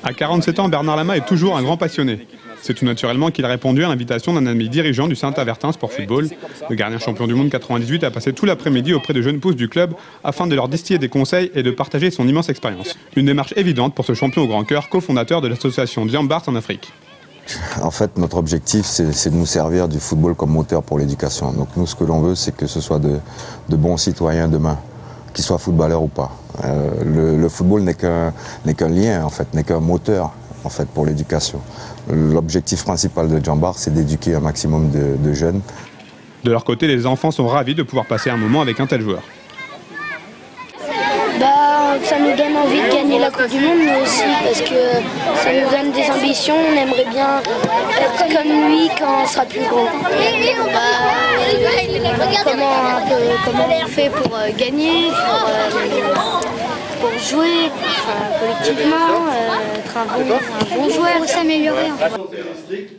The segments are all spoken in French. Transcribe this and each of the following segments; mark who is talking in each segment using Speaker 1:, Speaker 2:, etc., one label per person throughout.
Speaker 1: À 47 ans, Bernard Lama est toujours un grand passionné. C'est tout naturellement qu'il a répondu à l'invitation d'un ami dirigeant du Saint-Avertin Sport Football. Le gardien champion du monde 98 a passé tout l'après-midi auprès de jeunes pousses du club afin de leur distiller des conseils et de partager son immense expérience. Une démarche évidente pour ce champion au grand cœur, cofondateur de l'association Diambars en Afrique.
Speaker 2: En fait, notre objectif, c'est de nous servir du football comme moteur pour l'éducation. Donc nous, ce que l'on veut, c'est que ce soit de bons citoyens demain, qu'ils soient footballeurs ou pas. Le football n'est qu'un lien, en fait, n'est qu'un moteur en fait, pour l'éducation. L'objectif principal de Diambars, c'est d'éduquer un maximum de jeunes.
Speaker 1: De leur côté, les enfants sont ravis de pouvoir passer un moment avec un tel joueur.
Speaker 3: Ça nous donne envie de gagner la Coupe du Monde, mais aussi parce que ça nous donne des ambitions. On aimerait bien être comme lui quand on sera plus grand. Comment on fait pour gagner, pour jouer, collectivement, être un bon joueur, pour s'améliorer.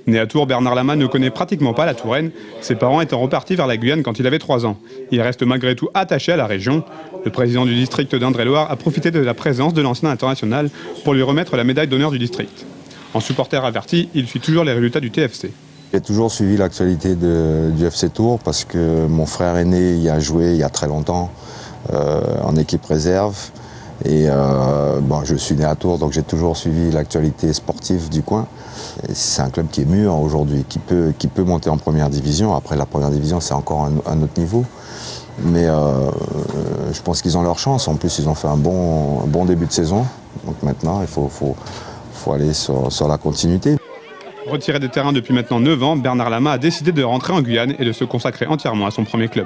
Speaker 1: Né à Tours, Bernard Lama ne connaît pratiquement pas la Touraine, ses parents étant repartis vers la Guyane quand il avait 3 ans. Il reste malgré tout attaché à la région. Le président du district d'Indre-et-Loire a profité de la présence de l'ancien international pour lui remettre la médaille d'honneur du district. En supporter averti, il suit toujours les résultats du TFC.
Speaker 2: J'ai toujours suivi l'actualité du FC Tours parce que mon frère aîné y a joué il y a très longtemps en équipe réserve. Et je suis né à Tours, donc j'ai toujours suivi l'actualité sportive du coin. C'est un club qui est mûr aujourd'hui, qui peut monter en première division. Après, la première division, c'est encore un autre niveau. Mais je pense qu'ils ont leur chance. En plus, ils ont fait un bon début de saison. Donc maintenant, il faut aller sur la continuité.
Speaker 1: Retiré des terrains depuis maintenant 9 ans, Bernard Lama a décidé de rentrer en Guyane et de se consacrer entièrement à son premier club.